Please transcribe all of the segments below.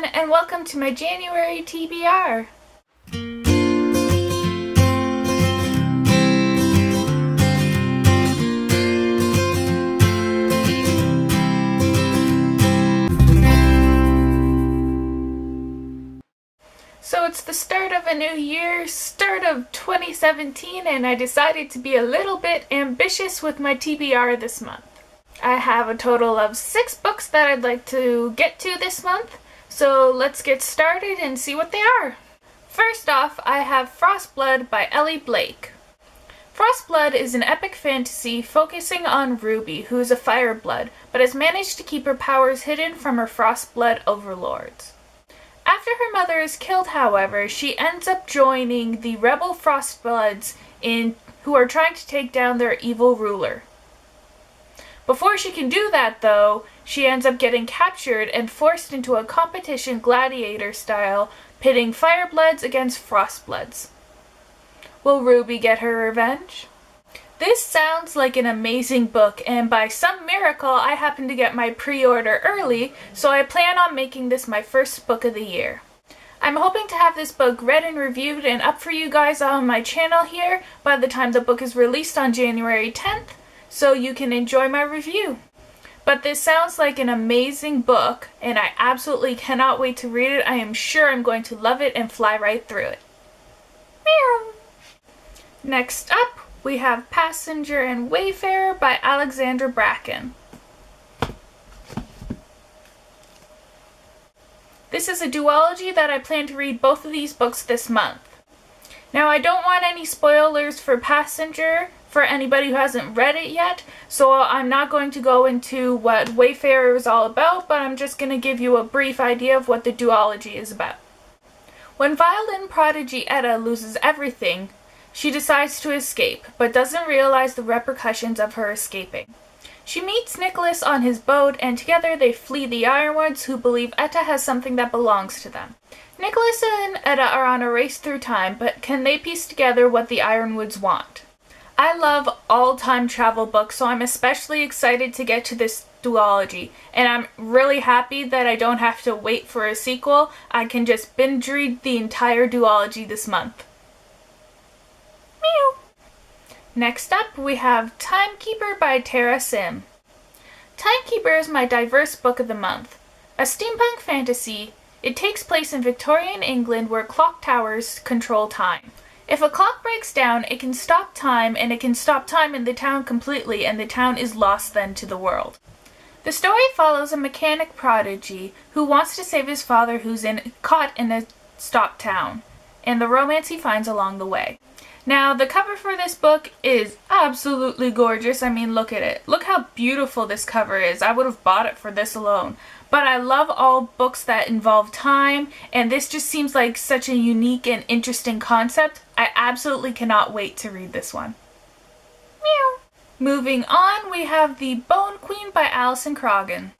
everyone, and welcome to my January TBR. So it's the start of a new year, start of 2017, and I decided to be a little bit ambitious with my TBR this month. I have a total of 6 books that I'd like to get to this month, so let's get started and see what they are. First off, I have Frostblood by Elly Blake. Frostblood is an epic fantasy focusing on Ruby, who is a fireblood, but has managed to keep her powers hidden from her Frostblood overlords. After her mother is killed, however, she ends up joining the rebel Frostbloods who are trying to take down their evil ruler. Before she can do that, though, she ends up getting captured and forced into a competition gladiator style, pitting Firebloods against Frostbloods. Will Ruby get her revenge? This sounds like an amazing book, and by some miracle I happen to get my pre-order early, so I plan on making this my first book of the year. I'm hoping to have this book read and reviewed and up for you guys on my channel here by the time the book is released on January 10th, so you can enjoy my review. But this sounds like an amazing book, and I absolutely cannot wait to read it. I am sure I'm going to love it and fly right through it. Meow. Next up, we have Passenger and Wayfarer by Alexandra Bracken. This is a duology that I plan to read both of these books this month. Now, I don't want any spoilers for Passenger for anybody who hasn't read it yet, so I'm not going to go into what Wayfarer is all about, but I'm just going to give you a brief idea of what the duology is about. When violin prodigy Etta loses everything, she decides to escape, but doesn't realize the repercussions of her escaping. She meets Nicholas on his boat, and together they flee the Ironwoods, who believe Etta has something that belongs to them. Nicholas and Etta are on a race through time, but can they piece together what the Ironwoods want? I love all time travel books, so I'm especially excited to get to this duology, and I'm really happy that I don't have to wait for a sequel. I can just binge read the entire duology this month. Meow. Next up, we have Timekeeper by Tara Sim. Timekeeper is my diverse book of the month. A steampunk fantasy, it takes place in Victorian England where clock towers control time. If a clock breaks down, it can stop time, and it can stop time in the town completely, and the town is lost then to the world. The story follows a mechanic prodigy who wants to save his father who's caught in a stopped town, and the romance he finds along the way. Now, the cover for this book is absolutely gorgeous. I mean, look at it. Look how beautiful this cover is. I would have bought it for this alone. But I love all books that involve time, and this just seems like such a unique and interesting concept. I absolutely cannot wait to read this one. Meow. Moving on, we have The Bone Queen by Alison Croghan.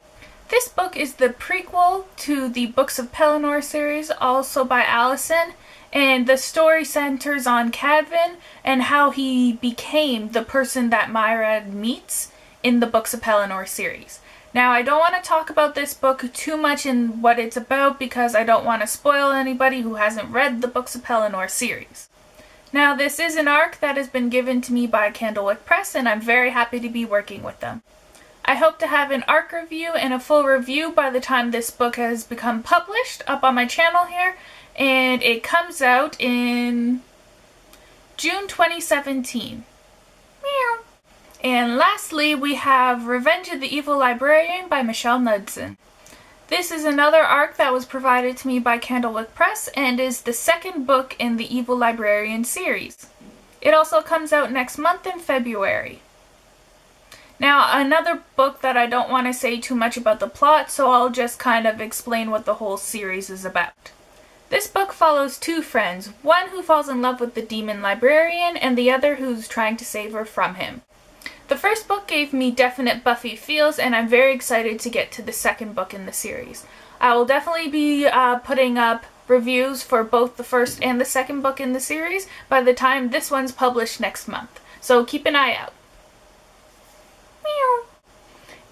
This book is the prequel to the Books of Pelennor series, also by Alison, and the story centers on Cadvan and how he became the person that Myra meets in the Books of Pelennor series. Now, I don't want to talk about this book too much in what it's about because I don't want to spoil anybody who hasn't read the Books of Pelennor series. Now, this is an arc that has been given to me by Candlewick Press, and I'm very happy to be working with them. I hope to have an arc review and a full review by the time this book has become published up on my channel here, and it comes out in June 2017. Meow. And lastly, we have Revenge of the Evil Librarian by Michelle Knudsen. This is another arc that was provided to me by Candlewick Press and is the second book in the Evil Librarian series. It also comes out next month in February. Now, another book that I don't want to say too much about the plot, so I'll just kind of explain what the whole series is about. This book follows 2 friends, one who falls in love with the demon librarian and the other who's trying to save her from him. The first book gave me definite Buffy feels, and I'm very excited to get to the second book in the series. I will definitely be putting up reviews for both the first and the second book in the series by the time this one's published next month, so keep an eye out. Meow.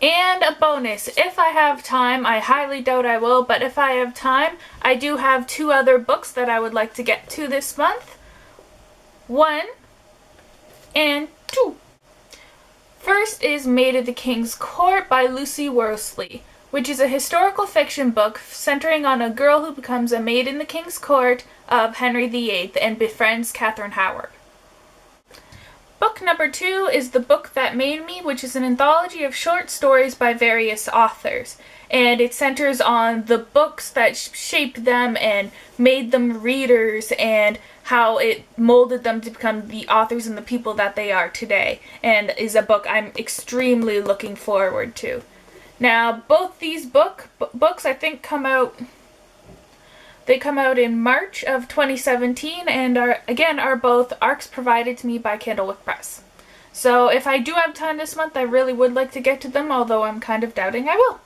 And a bonus, if I have time, I highly doubt I will, but if I have time, I do have 2 other books that I would like to get to this month. 1 and 2. First is Maid of the King's Court by Lucy Worsley, which is a historical fiction book centering on a girl who becomes a maid in the King's Court of Henry VIII and befriends Catherine Howard. Book number 2 is The Book That Made Me, which is an anthology of short stories by various authors. And it centers on the books that shaped them and made them readers and how it molded them to become the authors and the people that they are today. And is a book I'm extremely looking forward to. Now, both these books I think come out in March of 2017 and are both ARCs provided to me by Candlewick Press. So if I do have time this month, I really would like to get to them, although I'm kind of doubting I will.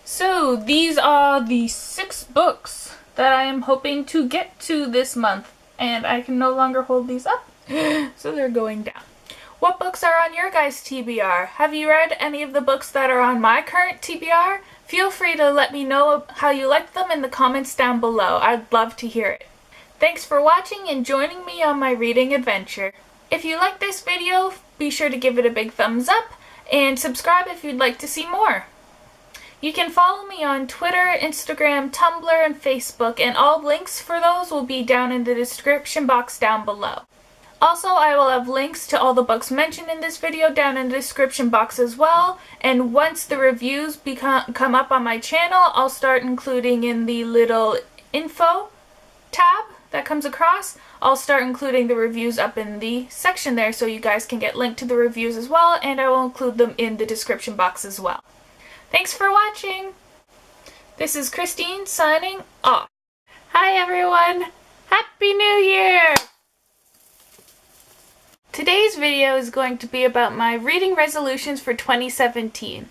So these are the 6 books that I am hoping to get to this month, and I can no longer hold these up, so they're going down. What books are on your guys' TBR? Have you read any of the books that are on my current TBR? Feel free to let me know how you liked them in the comments down below. I'd love to hear it. Thanks for watching and joining me on my reading adventure. If you liked this video, be sure to give it a big thumbs up and subscribe if you'd like to see more. You can follow me on Twitter, Instagram, Tumblr, and Facebook, and all links for those will be down in the description box down below. Also, I will have links to all the books mentioned in this video down in the description box as well, and once the reviews come up on my channel, I'll start including in the little info tab that comes across, I'll start including the reviews up in the section there so you guys can get linked to the reviews as well, and I will include them in the description box as well. Thanks for watching! This is Christine signing off. Hi everyone! Happy New Year! Today's video is going to be about my reading resolutions for 2017.